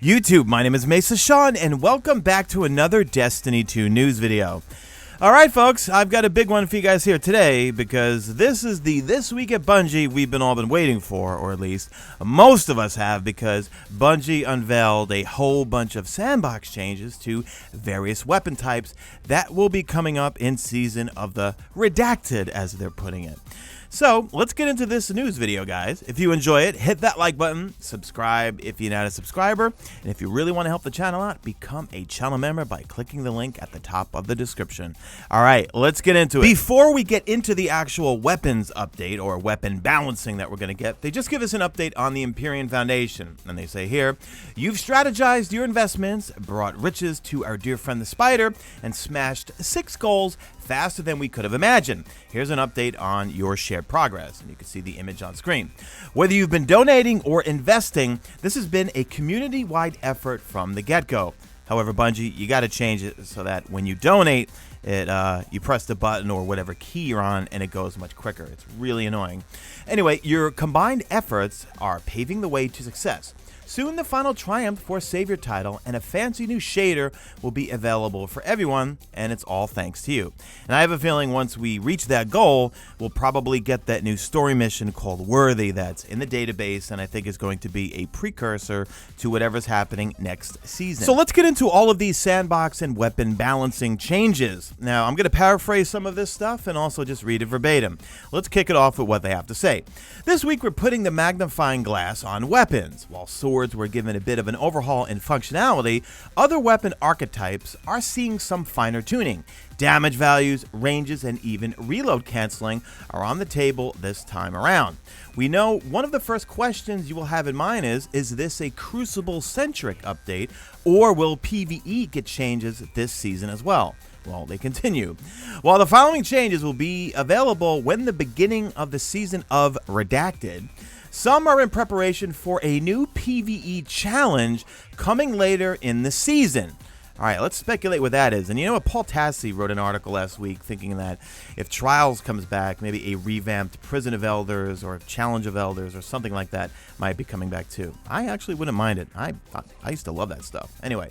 YouTube, my name is Mesa Sean, and welcome back to another Destiny 2 news video. Alright folks, I've got a big one for you guys here today, because this is the This Week at Bungie we've all been waiting for, or at least most of us have, because Bungie unveiled a whole bunch of sandbox changes to various weapon types that will be coming up in Season of the Redacted, as they're putting it. So, let's get into this news video, guys. If you enjoy it, hit that like button, subscribe if you're not a subscriber, and if you really want to help the channel out, become a channel member by clicking the link at the top of the description. Alright, let's get into it. Before we get into the actual weapons update, or weapon balancing that we're going to get, they just give us an update on the Empyrean Foundation. And they say here, you've strategized your investments, brought riches to our dear friend the Spider, and smashed 6 goals faster than we could have imagined. Here's an update on your shared progress, and you can see the image on screen. Whether you've been donating or investing, this has been a community-wide effort from the get-go. However, Bungie, you got to change it so that when you donate, you press the button or whatever key you're on, and it goes much quicker. It's really annoying. Anyway, your combined efforts are paving the way to success. Soon, the final triumph for Savior title and a fancy new shader will be available for everyone, and it's all thanks to you. And I have a feeling once we reach that goal, we'll probably get that new story mission called Worthy that's in the database, and I think is going to be a precursor to whatever's happening next season. So let's get into all of these sandbox and weapon balancing changes. Now, I'm going to paraphrase some of this stuff and also just read it verbatim. Let's kick it off with what they have to say. This week, we're putting the magnifying glass on weapons. While swords were given a bit of an overhaul in functionality, other weapon archetypes are seeing some finer tuning. Damage values, ranges, and even reload canceling are on the table this time around. We know one of the first questions you will have in mind is this a Crucible-centric update, or will PvE get changes this season as well? Well, they continue. While the following changes will be available when the beginning of the Season of Redacted, some are in preparation for a new PvE challenge coming later in the season. Alright, let's speculate what that is. And you know what? Paul Tassi wrote an article last week thinking that if Trials comes back, maybe a revamped Prison of Elders or Challenge of Elders or something like that might be coming back too. I actually wouldn't mind it. I used to love that stuff. Anyway,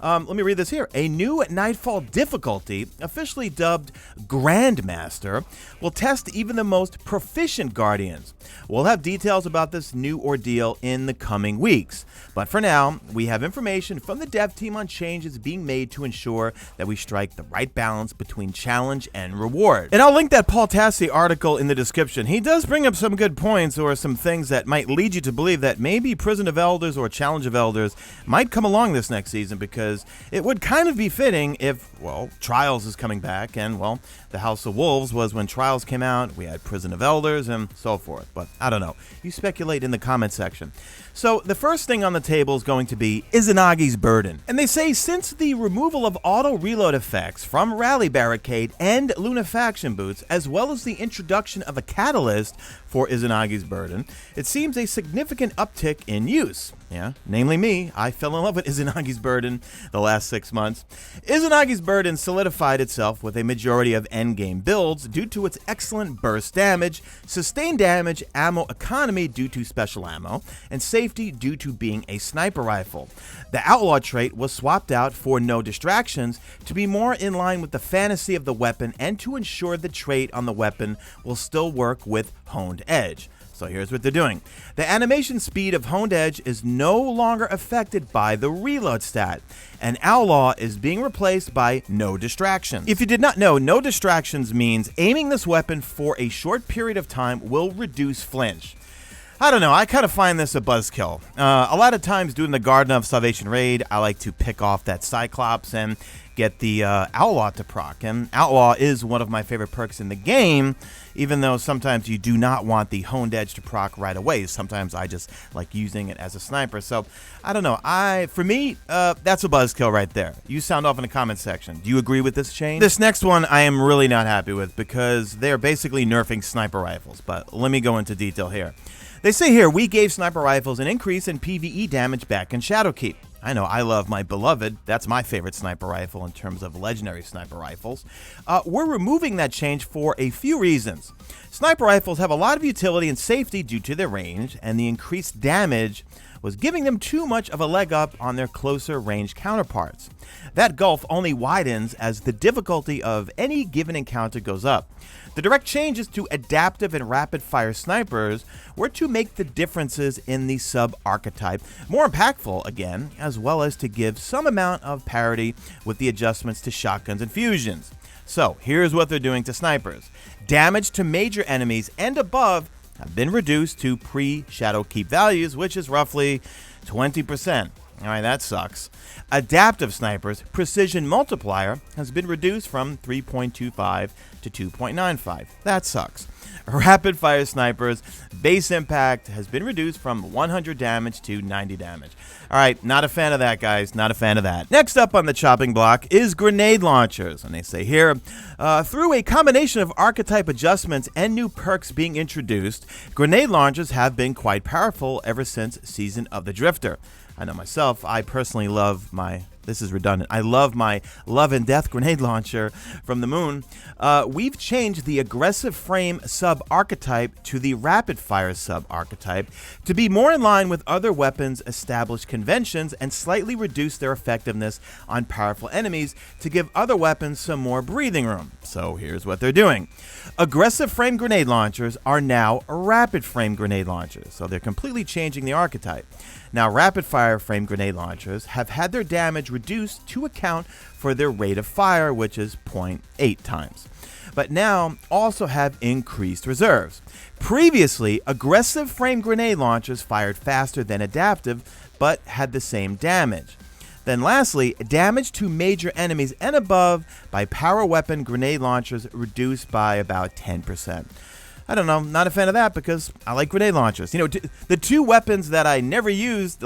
let me read this here. A new Nightfall difficulty, officially dubbed Grandmaster, will test even the most proficient Guardians. We'll have details about this new ordeal in the coming weeks. But for now, we have information from the dev team on changes being made to ensure that we strike the right balance between challenge and reward. And I'll link that Paul Tassi article in the description. He does bring up some good points or some things that might lead you to believe that maybe Prison of Elders or Challenge of Elders might come along this next season, because it would kind of be fitting if, well, Trials is coming back, and, well, the House of Wolves was when Trials came out, we had Prison of Elders, and so forth. But I don't know. You speculate in the comment section. So the first thing on the table is going to be Izanagi's Burden. And they say since the removal of auto reload effects from Rally Barricade and Lunafaction boots, as well as the introduction of a catalyst for Izanagi's Burden, it seems a significant uptick in use. Yeah, namely me. I fell in love with Izanagi's Burden the last 6 months. Izanagi's Burden solidified itself with a majority of endgame builds due to its excellent burst damage, sustained damage, ammo economy due to special ammo, and safety due to being a sniper rifle. The Outlaw trait was swapped out for No Distractions to be more in line with the fantasy of the weapon and to ensure the trait on the weapon will still work with Honed Edge. So here's what they're doing. The animation speed of Honed Edge is no longer affected by the reload stat, and Outlaw is being replaced by No Distractions. If you did not know, No Distractions means aiming this weapon for a short period of time will reduce flinch. I don't know, I kind of find this a buzzkill. A lot of times doing the Garden of Salvation raid, I like to pick off that Cyclops and get the Outlaw to proc. And Outlaw is one of my favorite perks in the game, even though sometimes you do not want the Honed Edge to proc right away. Sometimes I just like using it as a sniper. So, I don't know. For me, that's a buzzkill right there. You sound off in the comment section. Do you agree with this change? This next one I am really not happy with, because they're basically nerfing sniper rifles. But let me go into detail here. They say here, we gave sniper rifles an increase in PvE damage back in Shadowkeep. I know, I love my beloved. That's my favorite sniper rifle in terms of legendary sniper rifles. We're removing that change for a few reasons. Sniper rifles have a lot of utility and safety due to their range, and the increased damage was giving them too much of a leg up on their closer range counterparts. That gulf only widens as the difficulty of any given encounter goes up. The direct changes to adaptive and rapid-fire snipers were to make the differences in the sub-archetype more impactful again, as well as to give some amount of parity with the adjustments to shotguns and fusions. So here's what they're doing to snipers. Damage to major enemies and above have been reduced to pre-Shadow Keep values, which is roughly 20%. Alright, that sucks. Adaptive snipers' precision multiplier has been reduced from 3.25 to 2.95. That sucks. Rapid fire snipers' base impact has been reduced from 100 damage to 90 damage. Alright, not a fan of that, guys. Not a fan of that. Next up on the chopping block is grenade launchers. And they say here, through a combination of archetype adjustments and new perks being introduced, grenade launchers have been quite powerful ever since Season of the Drifter. I know myself, I personally love my, this is redundant, I love my Love and Death grenade launcher from the moon. We've changed the aggressive frame sub-archetype to the rapid fire sub-archetype to be more in line with other weapons' established conventions and slightly reduce their effectiveness on powerful enemies to give other weapons some more breathing room. So here's what they're doing. Aggressive frame grenade launchers are now rapid frame grenade launchers, so they're completely changing the archetype. Now, rapid-fire frame grenade launchers have had their damage reduced to account for their rate of fire, which is 0.8 times, but now also have increased reserves. Previously, aggressive frame grenade launchers fired faster than adaptive, but had the same damage. Then lastly, damage to major enemies and above by power weapon grenade launchers reduced by about 10%. I don't know, not a fan of that because I like grenade launchers. You know, the two weapons that I never used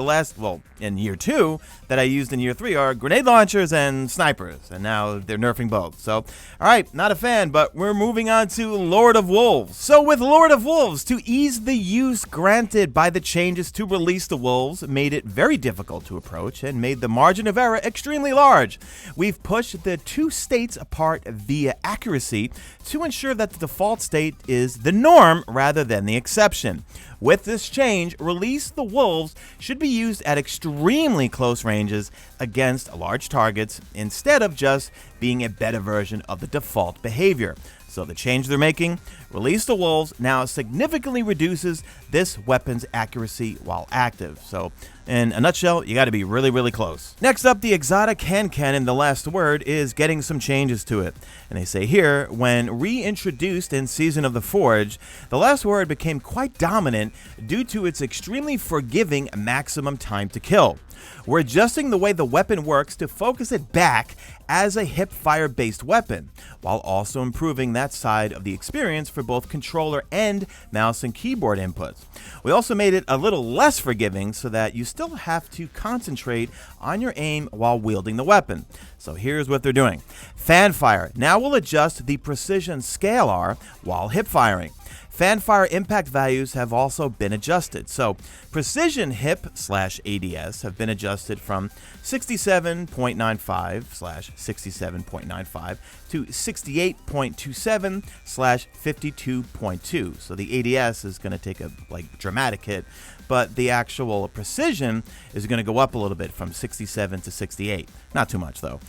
in year 2 that I used in year 3 are grenade launchers and snipers, and now they're nerfing both. So, all right, not a fan, but we're moving on to Lord of Wolves. So with Lord of Wolves, to ease the use granted by the changes to release the wolves made it very difficult to approach and made the margin of error extremely large. We've pushed the two states apart via accuracy to ensure that the default state is the norm rather than the exception. With this change, release the wolves should be used at extremely close ranges against large targets instead of just being a better version of the default behavior. So the change they're making, release the wolves, now significantly reduces this weapon's accuracy while active. So in a nutshell, you got to be really, really close. Next up, the exotic hand cannon, the last word, is getting some changes to it. And they say here, when reintroduced in Season of the Forge, the last word became quite dominant due to its extremely forgiving maximum time to kill. We're adjusting the way the weapon works to focus it back as a hip-fire based weapon, while also improving that side of the experience for both controller and mouse and keyboard inputs. We also made it a little less forgiving so that you still have to concentrate on your aim while wielding the weapon. So here's what they're doing. Fanfire now will adjust the precision scalar while hip firing. Fanfire impact values have also been adjusted. So precision hip/ADS have been adjusted from 67.95/67.95 to 68.27/52.2. So the ADS is going to take a dramatic hit, but the actual precision is going to go up a little bit from 67 to 68. Not too much though.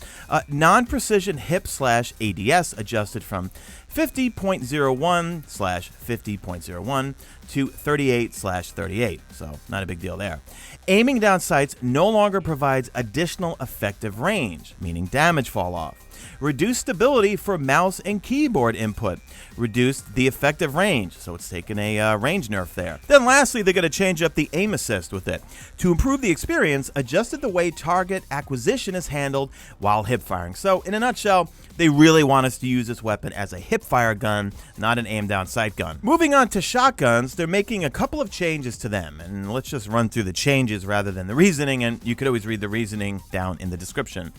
Non-precision hip/ADS adjusted from 50.01/50.01 to 38/38. So not a big deal there. Aiming down sights no longer provides additional effective range, meaning damage fall off. Reduced stability for mouse and keyboard input. Reduced the effective range, so it's taken a range nerf there. Then lastly, they're going to change up the aim assist with it. To improve the experience, adjusted the way target acquisition is handled while hip firing. So in a nutshell, they really want us to use this weapon as a hip fire gun, not an aim down sight gun. Moving on to shotguns, they're making a couple of changes to them, and let's just run through the changes rather than the reasoning, and you could always read the reasoning down in the description.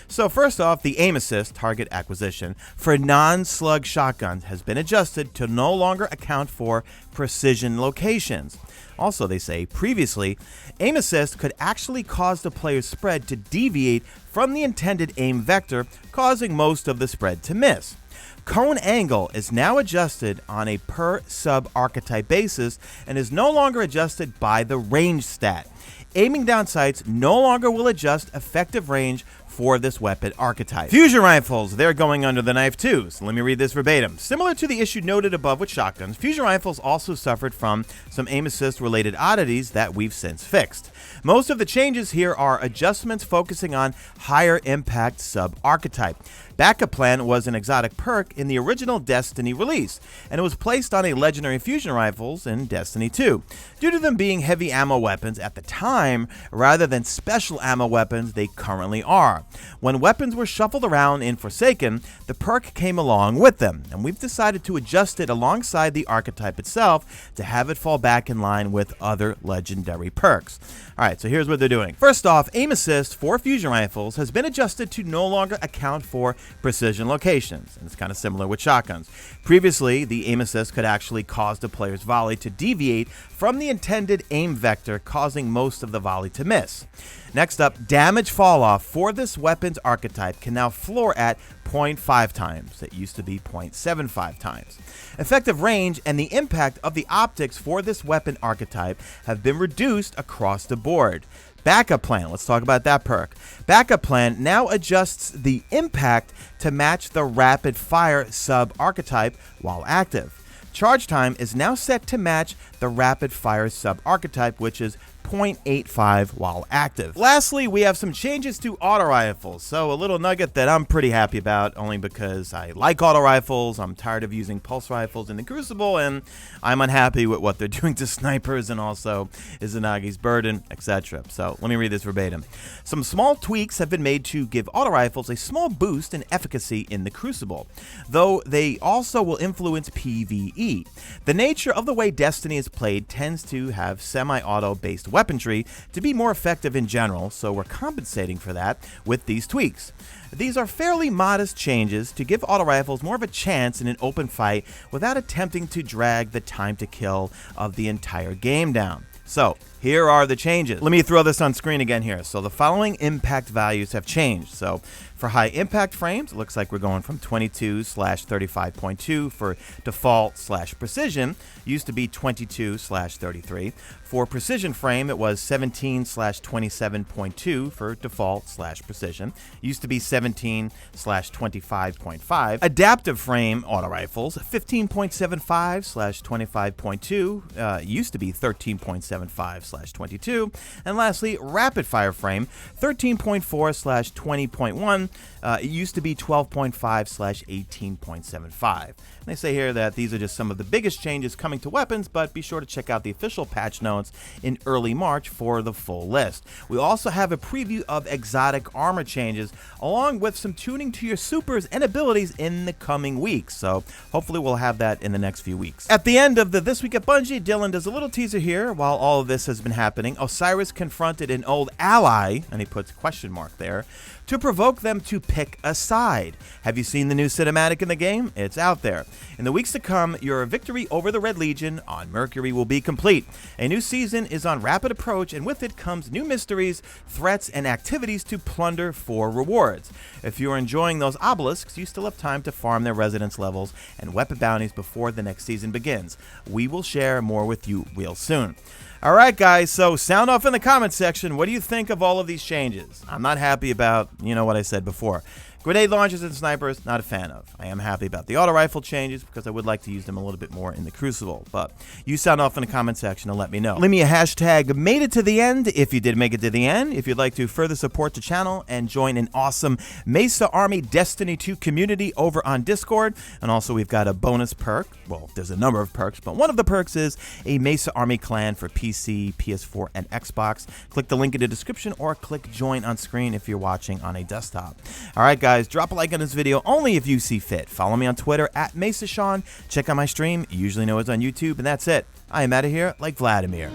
So first off, the aim assist, target acquisition, for non-slug shotguns has been adjusted to no longer account for precision locations. Also, they say, previously, aim assist could actually cause the player's spread to deviate from the intended aim vector, causing most of the spread to miss. Cone angle is now adjusted on a per sub-archetype basis and is no longer adjusted by the range stat. aiming down sights no longer will adjust effective range for this weapon archetype. Fusion rifles, they're going under the knife too, so let me read this verbatim. Similar to the issue noted above with shotguns, fusion rifles also suffered from some aim assist related oddities that we've since fixed. Most of the changes here are adjustments focusing on higher impact sub-archetype. Backup Plan was an exotic perk in the original Destiny release, and it was placed on a legendary fusion rifles in Destiny 2. Due to them being heavy ammo weapons at the time, rather than special ammo weapons they currently are. When weapons were shuffled around in Forsaken, the perk came along with them, and we've decided to adjust it alongside the archetype itself to have it fall back in line with other legendary perks. Alright, so here's what they're doing. First off, aim assist for fusion rifles has been adjusted to no longer account for precision locations, and it's kind of similar with shotguns. Previously, the aim assist could actually cause the player's volley to deviate from the intended aim vector, causing most of the volley to miss. Next up, damage fall off for this weapon's archetype can now floor at 0.5 times. It used to be 0.75 times. Effective range and the impact of the optics for this weapon archetype have been reduced across the board. Backup Plan, let's talk about that perk. Backup Plan now adjusts the impact to match the rapid fire sub-archetype while active. Charge time is now set to match the rapid fire sub-archetype, which is 0.85 while active. Lastly, we have some changes to auto rifles. So a little nugget that I'm pretty happy about, only because I like auto rifles. I'm tired of using pulse rifles in the Crucible, and I'm unhappy with what they're doing to snipers and also Izanagi's Burden, etc. So let me read this verbatim. Some small tweaks have been made to give auto rifles a small boost in efficacy in the Crucible, though they also will influence PvE. The nature of the way Destiny is played tends to have semi-auto based weaponry to be more effective in general, so we're compensating for that with these tweaks. These are fairly modest changes to give auto rifles more of a chance in an open fight without attempting to drag the time to kill of the entire game down. So here are the changes. Let me throw this on screen again here. So the following impact values have changed. So for high impact frames, it looks like we're going from 22/35.2 for default/precision. Used to be 22/33. For precision frame, it was 17/27.2 for default/precision. Used to be 17/25.5. Adaptive frame auto rifles, 15.75/25.2. Used to be 13.75/22. And lastly, rapid fire frame, 13.4/20.1. It used to be 12.5/18.75. And they say here that these are just some of the biggest changes coming to weapons, but be sure to check out the official patch notes in early March for the full list. We also have a preview of exotic armor changes, along with some tuning to your supers and abilities in the coming weeks. So hopefully we'll have that in the next few weeks. At the end of the This Week at Bungie, Dylan does a little teaser here. While all of this has been happening, Osiris confronted an old ally, and he puts a question mark there, to provoke them to pick a side. Have you seen the new cinematic in the game? It's out there. In the weeks to come, your victory over the Red Legion on Mercury will be complete. A new season is on rapid approach, and with it comes new mysteries, threats, and activities to plunder for rewards. If you're enjoying those obelisks, you still have time to farm their residence levels and weapon bounties before the next season begins. We will share more with you real soon. All right, guys, so sound off in the comment section. What do you think of all of these changes? I'm not happy about, what I said before. Grenade launchers and snipers, not a fan of. I am happy about the auto rifle changes because I would like to use them a little bit more in the Crucible. But you sound off in the comment section and let me know. Leave me a hashtag made it to the end if you did make it to the end. If you'd like to further support the channel and join an awesome Mesa Army Destiny 2 community over on Discord. And also we've got a bonus perk. Well, there's a number of perks, but one of the perks is a Mesa Army clan for PC, PS4, and Xbox. Click the link in the description or click join on screen if you're watching on a desktop. All right, guys, drop a like on this video only if you see fit. Follow me on Twitter at MesaSean. Check out my stream. You usually know it's on YouTube, and that's it. I am out of here like Vladimir.